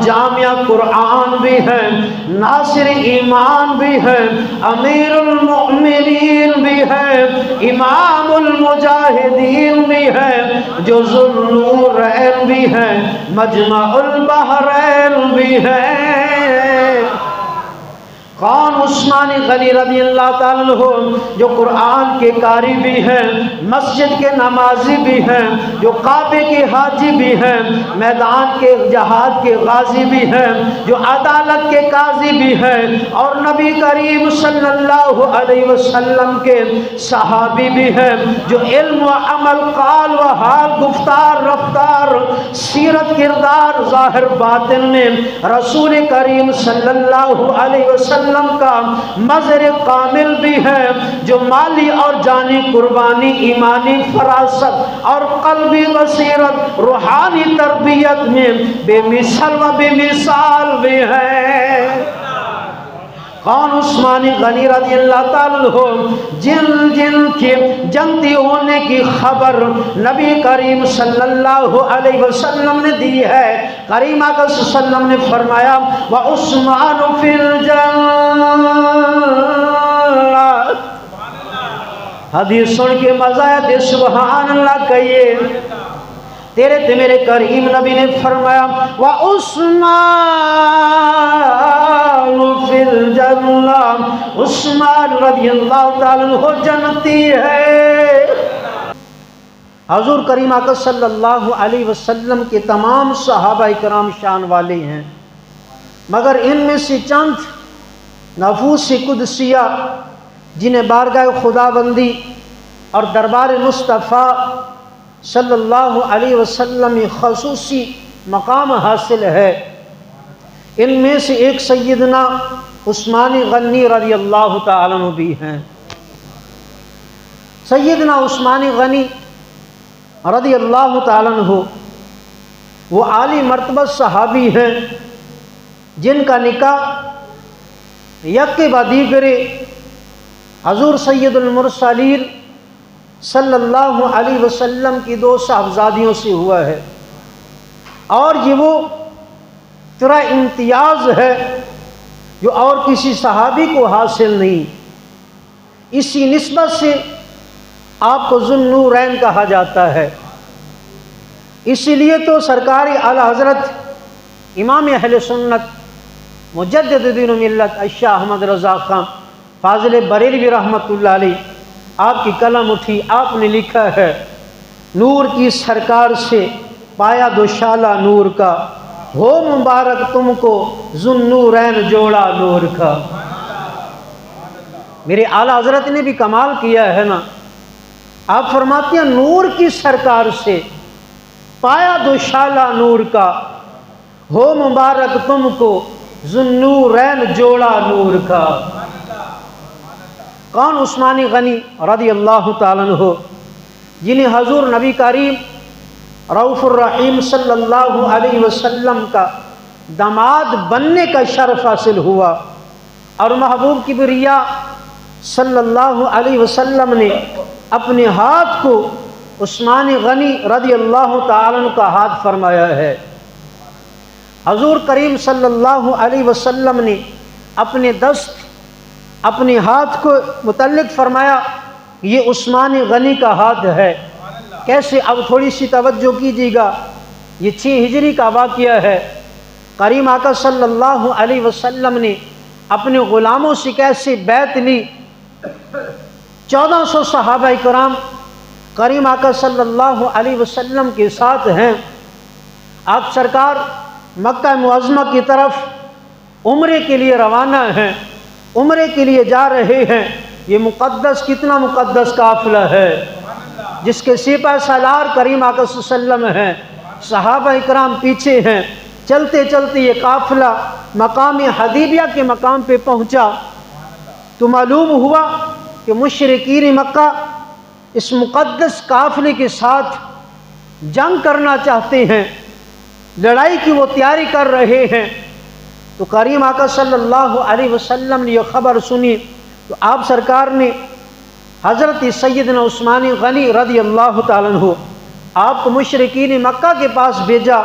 جامع قرآن بھی ہے، ناصر ایمان بھی ہے، امیر المؤمنین بھی ہے، امام المجاہدین بھی ہے، جو ذو النورین بھی ہے، مجمع البحرین بھی ہے۔ کون؟ عثمان غنی رضی اللہ تعالیٰ عنہ، جو قرآن کے قاری بھی ہیں، مسجد کے نمازی بھی ہیں، جو کعبے کے حاجی بھی ہیں، میدان کے جہاد کے غازی بھی ہیں، جو عدالت کے قاضی بھی ہیں، اور نبی کریم صلی اللہ علیہ وسلم کے صحابی بھی ہیں، جو علم و عمل، قال و حال، گفتار رفتار، سیرت کردار، ظاہر باطن میں رسول کریم صلی اللہ علیہ وسلم کا مظہر کامل بھی ہے، جو مالی اور جانی قربانی، ایمانی فراست اور قلبی بصیرت، روحانی تربیت میں بے مثل و بے مثال بھی ہے۔ کون؟ عثمان غنی رضی اللہ تعالیٰ عنہ، جن کے جنتی ہونے کی خبر نبی کریم صلی اللہ علیہ وسلم نے دی ہے۔ کریم آقا صلی اللہ علیہ وسلم نے فرمایا وعثمان فی الجنہ۔ حدیث سن کے مزہ آیا، سبحان اللہ کہیے۔ تیرے تے میرے کریم نبی نے فرمایا وعثمان فی الجنہ، عثمان رضی اللہ تعالیٰ عنہ جنتی ہے۔ حضور کریم آقا صلی اللہ علیہ وسلم کے تمام صحابہ کرام شان والے ہیں، مگر ان میں سے چند نفوس قدسیہ جنہیں بارگاہ خداوندی اور دربار مصطفیٰ صلی اللہ علیہ وسلم میں خصوصی مقام حاصل ہے، ان میں سے ایک سیدنا عثمان غنی رضی اللہ تعالیٰ عنہ بھی ہیں۔ سیدنا عثمان غنی رضی اللہ تعالیٰ عنہ وہ عالی مرتبہ صحابی ہیں جن کا نکاح یک بدیگر حضور سید المرسلین صلی اللہ علیہ وسلم کی دو صاحبزادیوں سے ہوا ہے، اور یہ وہ ترا امتیاز ہے جو اور کسی صحابی کو حاصل نہیں، اسی نسبت سے آپ کو ذو النورین کہا جاتا ہے۔ اسی لیے تو سرکار اعلی حضرت امام اہل سنت مجدد دین و ملت الشیخ احمد رضا خان فاضل بریلوی رحمۃ اللہ علیہ، آپ کی قلم اٹھی، آپ نے لکھا ہے نور کی سرکار سے پایا دوشالہ نور کا، ہو مبارک تم کو ذو النورین جوڑا نور کا۔ میرے اعلی حضرت نے بھی کمال کیا ہے نا، آپ فرماتے ہیں نور کی سرکار سے پایا دوشالہ نور کا، ہو مبارک تم کو ذو النورین جوڑا نور کا۔ کون؟ عثمان غنی رضی اللہ تعالیٰ عنہ، جنہیں حضور نبی کریم رؤوف الرحیم صلی اللہ علیہ وسلم کا داماد بننے کا شرف حاصل ہوا، اور محبوب کبریا صلی اللہ علیہ وسلم نے اپنے ہاتھ کو عثمان غنی رضی اللہ تعالیٰ عنہ کا ہاتھ فرمایا ہے۔ حضور کریم صلی اللہ علیہ وسلم نے اپنے دست، اپنے ہاتھ کو متعلق فرمایا یہ عثمان غنی کا ہاتھ ہے۔ کیسے؟ اب تھوڑی سی توجہ کیجیے گا، یہ 6 ہجری کا واقعہ ہے۔ کریم آقا صلی اللہ علیہ وسلم نے اپنے غلاموں سے کیسے بیعت لی، 1400 صحابہ کرام کریم آقا صلی اللہ علیہ وسلم کے ساتھ ہیں۔ آپ سرکار مکہ معظمہ کی طرف عمرے کے لیے روانہ ہیں، عمرے کے لیے جا رہے ہیں۔ یہ مقدس، کتنا مقدس قافلہ ہے جس کے سپہ سالار کریم آقا صلی اللہ علیہ وسلم ہیں، صحابہ کرام پیچھے ہیں۔ چلتے چلتے یہ قافلہ مقام حدیبیہ کے مقام پہ پہنچا تو معلوم ہوا کہ مشرکین مکہ اس مقدس قافلے کے ساتھ جنگ کرنا چاہتے ہیں، لڑائی کی وہ تیاری کر رہے ہیں۔ تو کریم آقا صلی اللہ علیہ وسلم نے یہ خبر سنی تو آپ سرکار نے حضرت سیدنا عثمان غنی رضی اللہ تعالیٰ عنہ آپ کو مشرکین مکہ کے پاس بھیجا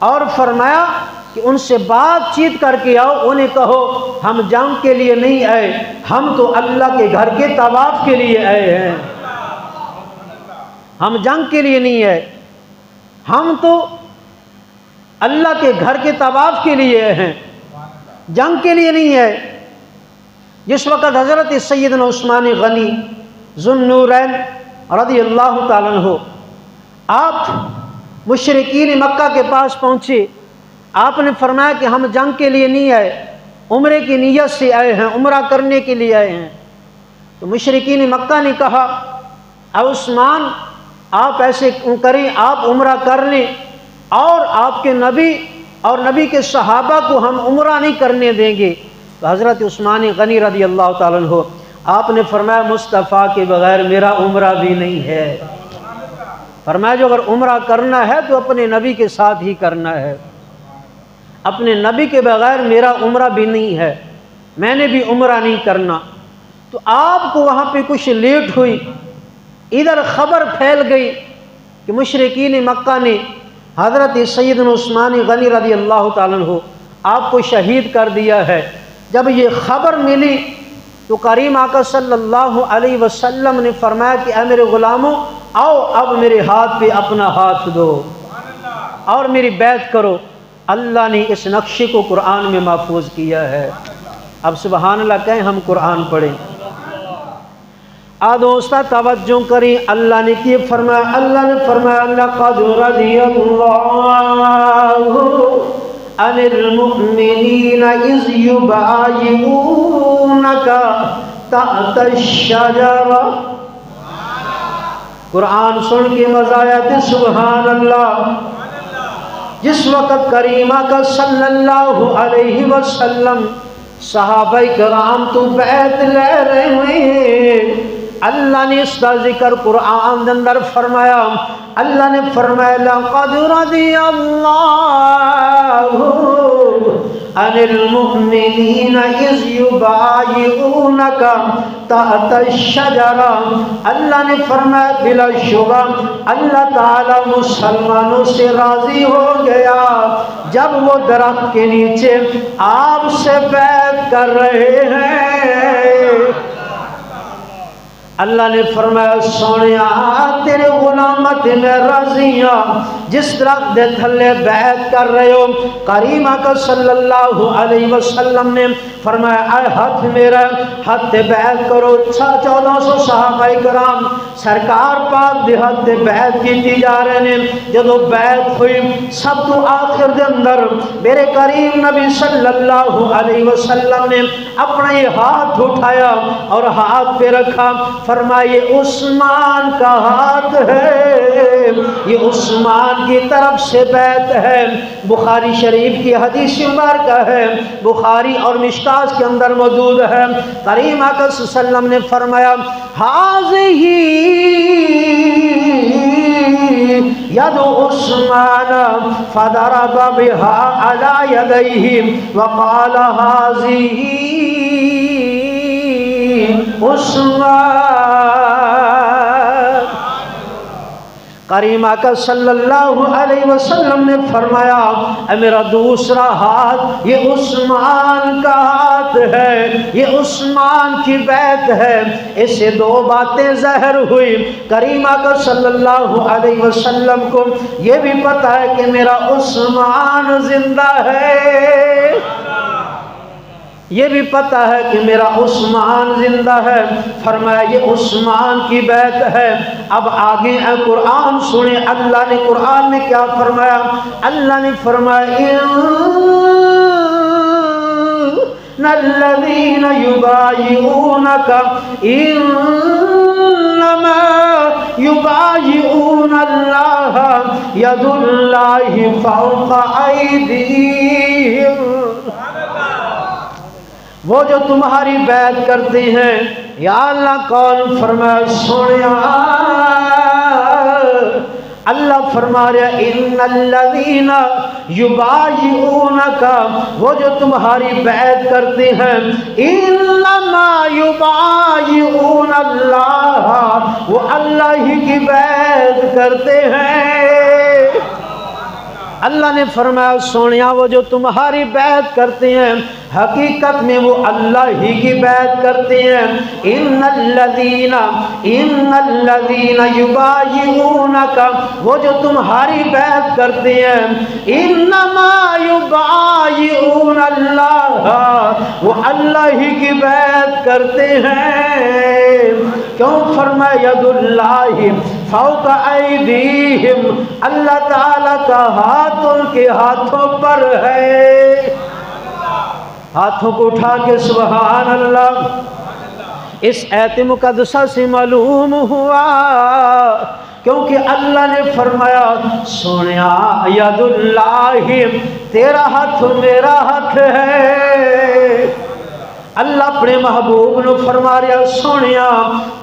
اور فرمایا کہ ان سے بات چیت کر کے آؤ، انہیں کہو ہم جنگ کے لیے نہیں آئے، ہم تو اللہ کے گھر کے طواف کے لیے آئے ہیں، ہم جنگ کے لیے نہیں آئے، ہم تو اللہ کے گھر کے طواف کے لیے آئے ہیں، جنگ کے لیے نہیں آئے۔ جس وقت حضرت سیدنا عثمان غنی ذو النورین رضی اللہ تعالیٰ عنہ آپ مشرکین مکہ کے پاس پہنچے، آپ نے فرمایا کہ ہم جنگ کے لیے نہیں آئے، عمرے کی نیت سے آئے ہیں، عمرہ کرنے کے لیے آئے ہیں۔ تو مشرکین مکہ نے کہا اے عثمان آپ ایسے کریں، آپ عمرہ کر لیں اور آپ کے نبی اور نبی کے صحابہ کو ہم عمرہ نہیں کرنے دیں گے۔ تو حضرت عثمان غنی رضی اللہ تعالیٰ عنہ آپ نے فرمایا مصطفیٰ کے بغیر میرا عمرہ بھی نہیں ہے۔ فرمایا جو اگر عمرہ کرنا ہے تو اپنے نبی کے ساتھ ہی کرنا ہے، اپنے نبی کے بغیر میرا عمرہ بھی نہیں ہے، میں نے بھی عمرہ نہیں کرنا۔ تو آپ کو وہاں پہ کچھ لیٹ ہوئی، ادھر خبر پھیل گئی کہ مشرکین مکہ نے حضرت سیدنا عثمان غنی رضی اللہ تعالیٰ عنہ آپ کو شہید کر دیا ہے۔ جب یہ خبر ملی تو کریم آقا صلی اللہ علیہ وسلم نے فرمایا کہ اے میرے غلاموں آؤ اب میرے ہاتھ پہ اپنا ہاتھ دو اور میری بیعت کرو۔ اللہ نے اس نقشے کو قرآن میں محفوظ کیا ہے۔ اب سبحان اللہ کہیں ہم قرآن پڑھیں۔ دوستہ توجہ کریں، اللہ نے کیا فرمایا، اللہ نے فرمایا لقد رضی اللہ عن المؤمنین اذ یبایعونک تحت الشجرہ۔ قرآن سن کے مزہ آیا تھے سبحان اللہ۔ جس وقت کریمہ کا صلی اللہ علیہ وسلم صحابہ کرام تو بیعت لے رہے ہیں، اللہ نے اس کا ذکر قرآن اندر فرمایا، اللہ نے فرمایا لقد رضی اللہ عن المؤمنین اذ یبایعونک تحت الشجرہ۔ اللہ نے فرمایا بلا شبہ اللہ تعالی مسلمانوں سے راضی ہو گیا جب وہ درخت کے نیچے آپ سے بیعت کر رہے ہیں۔ اللہ نے فرمایا سونیا تیرے غلامت میں راضی ہاں، جس درخت دے تھلے بیعت کر رہے ہو۔ کریم آقا صلی اللہ علیہ وسلم نے فرمایا اے ہاتھ میرا ہاتھ بیعت کرو۔ 1400 صحابہ کرام سرکار پاک دے ہاتھ بیعت کی جا رہے ہیں۔ جدو بیعت ہوئی سب تو آخر دے اندر میرے کریم نبی صلی اللہ علیہ وسلم نے اپنا یہ ہاتھ اٹھایا اور ہاتھ پہ رکھا، فرمایا یہ عثمان کا ہاتھ ہے، یہ عثمان کی طرف سے بیعت ہے۔ بخاری شریف کی حدیث مبارکہ ہے، بخاری اور مشکات کے اندر موجود ہے۔ کریم آقا صلی اللہ علیہ وسلم نے فرمایا ہذہ ید عثمان فضرب بها علی یدیہ وقال ہذہ عثمان۔ کریم آقا صلی اللہ علیہ وسلم نے فرمایا اے میرا دوسرا ہاتھ یہ عثمان کا ہاتھ ہے، یہ عثمان کی بیعت ہے۔ اس سے دو باتیں ظاہر ہوئی، کریم آقا صلی اللہ علیہ وسلم کو یہ بھی پتا ہے کہ میرا عثمان زندہ ہے، یہ بھی پتا ہے کہ میرا عثمان زندہ ہے۔ فرمایا یہ عثمان کی بیعت ہے۔ اب آگے اے قرآن سنیں، اللہ نے قرآن میں کیا فرمایا؟ اللہ نے فرمایا ان الذین یبایعونک انما یبایعون اللہ ید اللہ فوق ایدیہم۔ وہ جو تمہاری بیعت کرتے ہیں یا اللہ کون؟ فرمایا سنیا اللہ فرما رہا ان الذین یبایعونک، وہ جو تمہاری بیعت کرتے ہیں، انما یبایعون اللہ، وہ اللہ ہی کی بیعت کرتے ہیں۔ اللہ نے فرمایا سونیا وہ جو تمہاری بیعت کرتے ہیں حقیقت میں وہ اللہ ہی کی بیعت کرتے ہیں. ان الذین یبایعونک وہ جو تمہاری بیعت کرتے ہیں انما یبایعون اللہ وہ اللہ ہی کی بیعت کرتے ہیں. کیوں فرمایا ید اللہ فوق ایدیہم اللہ تعالیٰ کا ہاتھ ان کے ہاتھوں پر ہے. ہاتھوں کو اٹھا کے سبحان اللہ. اس آیت مقدسہ سے معلوم ہوا کیونکہ اللہ نے فرمایا سونیا ید اللہ تیرا ہاتھ میرا ہاتھ ہے. اللہ اپنے محبوب نے فرما رہا سونیا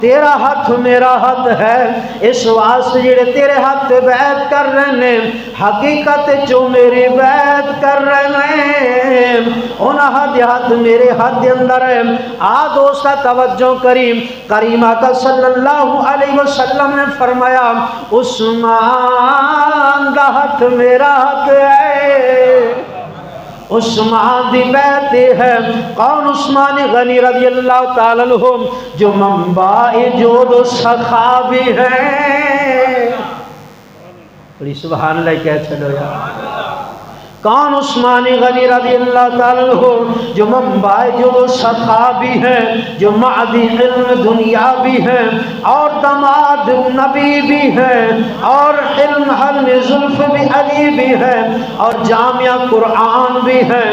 تیرا ہاتھ میرا ہاتھ ہے. اس واسطے جڑے تیرے ہاتھ تے بیعت کر رہے ہیں حقیقت جو میری بیعت کر رہے ہیں انہاں ہاتھ میرے ہاتھ دے اندر ہے. دوستا توجہ کریم کریمہ کا صلی اللہ علیہ وسلم نے فرمایا عثمان دا ہاتھ میرا ہاتھ ہے. عثمان دی بیعت ہے. کون؟ عثمان غنی رضی اللہ تعالیٰ عنہ جو منبع جود و سخا بھی ہیں. بڑی سبحان اللہ کہہ چلو یار. کون؟ عثمان غنی رضی اللہ تعالیٰ عنہ جو منبع جود و سخا بھی ہیں جو معدی علم دنیا بھی ہیں اور دماد نبی بھی ہیں اور علم حلم زلف بھی علی بھی ہیں اور جامعہ قرآن بھی ہیں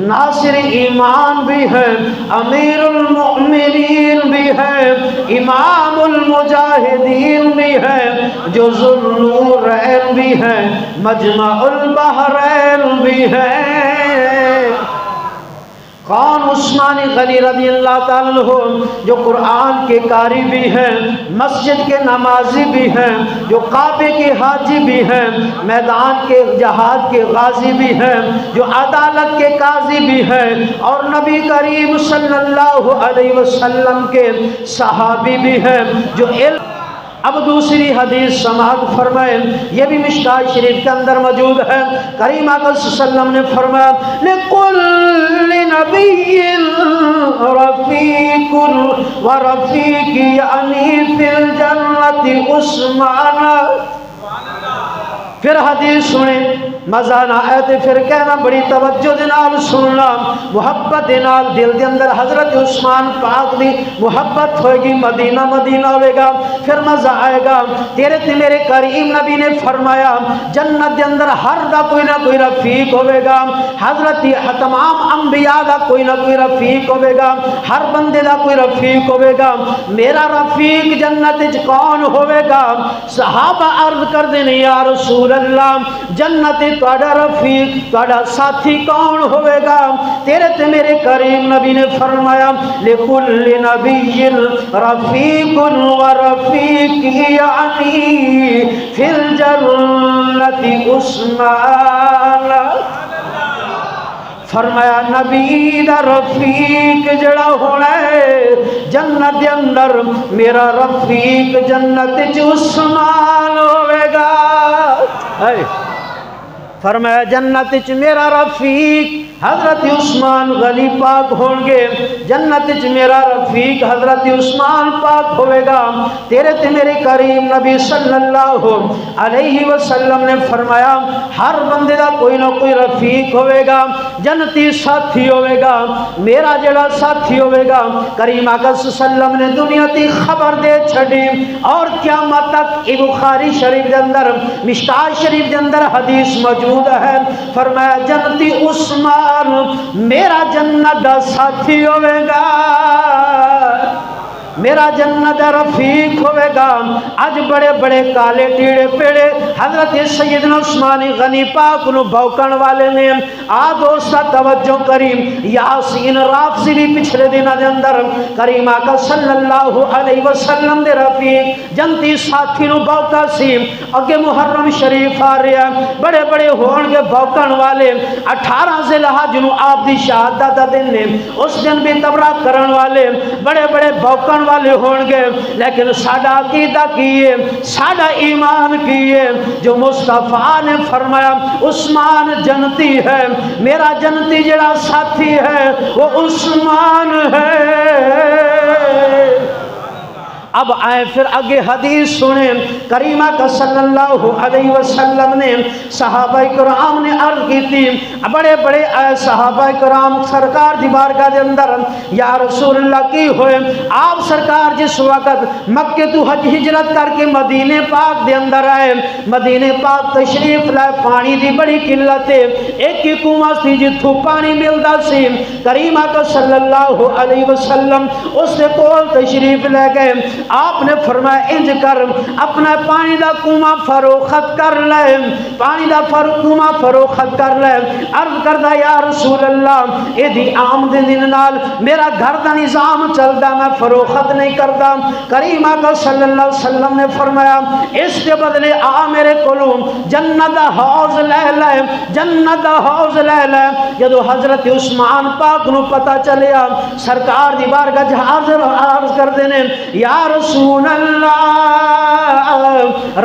ناصر ایمان بھی ہیں امیر المؤمنین بھی ہیں امام المجاہدین بھی ہیں جو ذوالنورین بھی ہیں مجمع البحرین بھی ہے. کون؟ عثمان غنی رضی اللہ تعالیٰ عنہ جو قرآن کے قاری بھی ہیں مسجد کے نمازی بھی ہیں جو کعبے کے حاجی بھی ہیں میدان کے جہاد کے غازی بھی ہیں جو عدالت کے قاضی بھی ہیں اور نبی کریم صلی اللہ علیہ وسلم کے صحابی بھی ہیں جو علم. اب دوسری حدیث سماعت فرمائیں یہ بھی مشکاۃ شریف کے اندر موجود ہے. کریم آقا صلی اللہ علیہ وسلم نے فرمایا لِكُلِّ نَبِيٍّ رَفِيقٌ وَرَفِيقِ یعنی فِی الْجَنَّةِ عثمان. پھر حدیث سنیں مزہ نہ آئے تے پھر کہنا بڑی توجہ دے نال سننا محبت دے نال دل دے اندر حضرت عثمان پاک دی محبت ہوئے گی. مدینہ مدینہ ہوئے گا پھر مزہ آئے گا. تیرے تے میرے کریم نبی نے فرمایا جنت دے اندر ہر دا کوئی نہ کوئی رفیق ہوئے گا. حضرت تمام انبیاء دا کوئی نہ کوئی رفیق ہوئے گا. ہر بندے دا کوئی رفیق ہوئے گا. میرا رفیق جنت وچ کون ہوئے گا؟ صحابہ عرض کر دے نہیں یا رسول اللہ جنت تہاڈا رفیق تہاڈا ساتھی کون ہوئے گا؟ تیرے تے میرے کریم نبی نے فرمایا لِكُلِّ نَبِيٍّ رَفِيقٌ وَرَفِيقِ یعنی فِی الْجَنَّةِ عثمان. فرمایا نبی دا رفیق جڑا ہونا ہے جنت دے اندر میرا رفیق جنت وچ عثمان ہوئے گا. فرمایا جنت وچ میرا رفیق حضرت عثمان غنی پاک ہوں گے. جنت وچ میرا رفیق حضرت عثمان پاک ہوئے گا. تیرے تے میرے کریم نبی صلی اللہ علیہ وسلم نے فرمایا ہر بندے دا کوئی نہ کوئی رفیق ہوئے گا جنتی ساتھی ہوئے گا. میرا جڑا ساتھی ہوئے گا کریم آقا صلی اللہ علیہ وسلم نے دنیا تی خبر دے چھڑی اور قیامت تک بخاری شریف دے اندر مشکاۃ شریف دے اندر حدیث موجود ہے. فرمایا جنتی عثمان میرا جنت دا ساتھی ہوئے گا میرا جنت رفیق ہوئے گا. اج بڑے بڑے کالے ٹیڑے پیڑے حضرت سیدنا عثمان غنی پاک نو بھوکن والے نے دوستا توجہ کریم یاسین رافضی بھی پچھلے دنوں دے اندر کریم آقا صلی اللہ علیہ وسلم دے رفیق جنتی ساتھی نو بھوکا سی. اگے محرم شریف آ رہا بڑے بڑے ہون گے بھوکن والے 18 ذی الحج نو آپ دی شہادت دا دن نے اس دن بھی تبرہ کرن والے بڑے بڑے بھوکن والے ہون گے، لیکن ساڈا عقیدہ کیے، ساڈا ایمان کیے جو مصطفیٰ نے فرمایا عثمان جنتی ہے، میرا جنتی جڑا ساتھی ہے وہ عثمان ہے۔ اب آئے پھر آگے حدیث سنیں، کریمہ کا صلی اللہ علیہ وسلم نے صحابہ کرام نے عرض کی تھی، بڑے بڑے آئے صحابہ کرام سرکار دی بارگاہ دے اندر، یا رسول اللہ کی ہوئے آپ سرکار جس وقت مکہ تو ہجرت کر کے مدینے پاک دے اندر آئے، مدینے پاک تشریف لائے، پانی دی بڑی قلت ہے، ایک ہی کنواں سی جتھوں پانی ملدا سی، کریمہ کا صلی اللہ علیہ وسلم اس سے کول تشریف لے گئے، آپ نے فرمایا انج کر اپنا پانی دا کنواں فروخت کر لے، پانی دا کنواں فروخت کر لے۔ عرض کردہ یا رسول اللہ اے دی آمدنی نال میرا گھر دا نظام چلدا، میں فروخت نہیں کردا۔ کریمہ کا صلی اللہ علیہ وسلم نے فرمایا اس کے بدلے آ میرے کولوں جنت دا حوض لے لے، جنت دا حوض لے لے۔ جدو حضرت عثمان پاک نو پتہ چلیا سرکار دی بارگاہ حاضر عرض کردے نے یا رسول اللہ،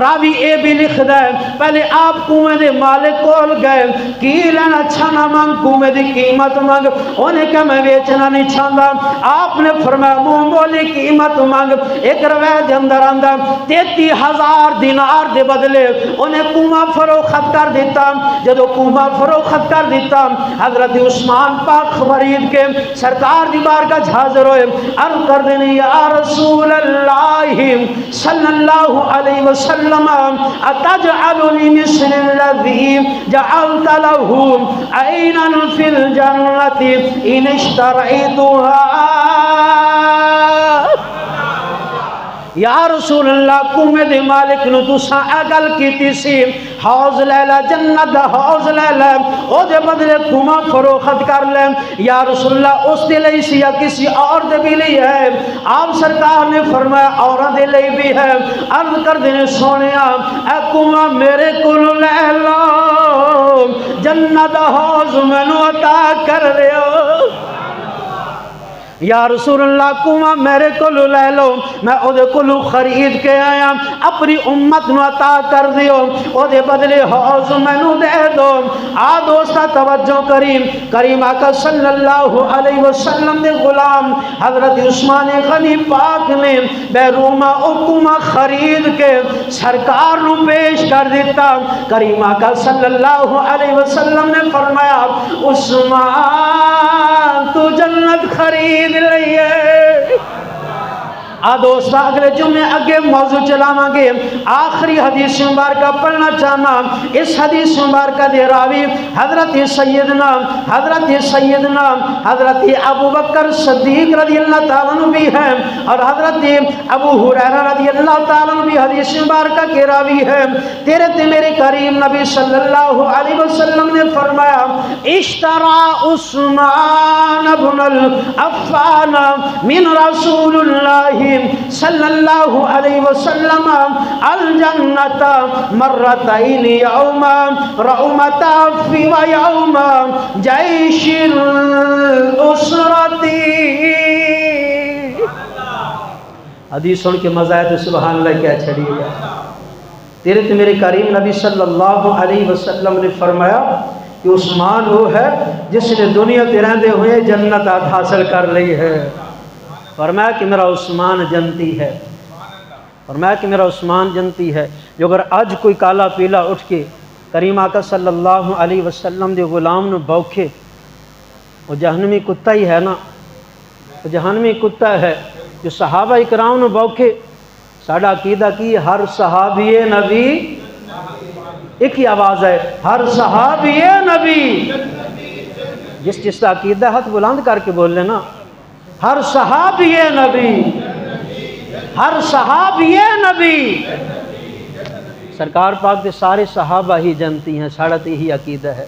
راوی اے بھی لکھ دے پہلے آپ کنویں دے مالک کول گئے، کی لینا چھانا مانگ، کنویں دی قیمت مانگ، انہیں کہ میں بیچنا نہیں چھاندا۔ آپ نے فرمایا منہ بولی قیمت مانگ۔ ایک روایت دے اندر آندا 33,000 دینار دے بدلے انہیں کنواں فروخت کر دیتا۔ جدو کنواں فروخت کر دیتا حضرت عثمان پاک خرید کے سرکار دی بارگاہ حاضر ہوئے، عرض کر دینے یا رسول اللہ صلی اللہ علیہ وسلم اتجعلنی مثل الذی جعلت له عینا فی الجنت ان اشترعیتها۔ یا رسول اللہ کنویں دے مالک نو تساں اے گل کیتی سی حوض لے لے، جنت دا حوض لے لے، او دے بدلے کنواں فروخت کر لے۔ یا رسول اللہ اس دے لئی سی یا کسی اور دے بھی لئی ہے؟ آپ سرکار نے فرمایا عورت دے لئی بھی ہے۔ عرض کر دینے سونیا اے کنواں میرے کولوں لے لو، جنت دا حوض مینوں عطا کر دیو۔ یا رسول اللہ کنواں میرے کولو لے لو، میں او دے کولو خرید کے آیا، اپنی امت نو عطا کر دیو، او دے بدلے حوض مینوں دے دو۔ آ دوستا توجہ کریم، کریمہ کا صلی اللہ علیہ وسلم دے غلام حضرت عثمان غنی پاک نے بیروما او کنواں خرید کے سرکار نو پیش کر دیتا۔ کریمہ کا صلی اللہ علیہ وسلم نے فرمایا عثمان تو جنت خرید لئیے۔ دوستا اگلے جمعے اگے موضوع چلاواں گے، آخری حدیث مبارکہ پڑھنا چاہنا۔ اس حدیث مبارکہ دے راوی حضرت سیدنا حضرت ابو بکر صدیق رضی اللہ تعالیٰ عنہ بھی ہیں، اور حضرت ابو ہریرہ رضی اللہ تعالیٰ عنہ بھی حدیث مبارکہ کے راوی ہیں۔ تیرے تے میرے کریم نبی صلی اللہ علیہ وسلم نے فرمایا اشترى عثمان بن العفان من رسول اللہ صلی اللہ علیہ وسلم الجنت مرتين یوما رعمتا فی و یوما جیش الاسرتی۔ حدیث سن کے مزہ آئے تو سبحان اللہ کیا چھڑی گیا۔ تیرے تو میرے کریم نبی صلی اللہ علیہ وسلم نے فرمایا کہ عثمان وہ ہے جس نے دنیا تے رہندے ہوئے جنت حاصل کر لی ہے۔ فرمایا کہ میرا عثمان جنتی ہے، فرمایا کہ میرا عثمان جنتی ہے۔ جو اگر آج کوئی کالا پیلا اٹھ کے کریم آقا صلی اللہ علیہ وسلم دے غلام نو بوکھے، وہ جہنمی کتا ہی ہے نا، وہ جہنمی کتا ہے جو صحابہ اکرام نو بوکھے۔ ساڈا عقیدہ کی ہر صحابی نبی، ایک ہی آواز ہے، ہر صحابی نبی۔ جس کا عقیدہ ہاتھ بلند کر کے بول لینا، ہر صحابی نبی، ہر صحابی نبی۔ سرکار پاک دے سارے صحابہ ہی جنتی ہیں، ساڑا تے ہی عقیدہ ہے۔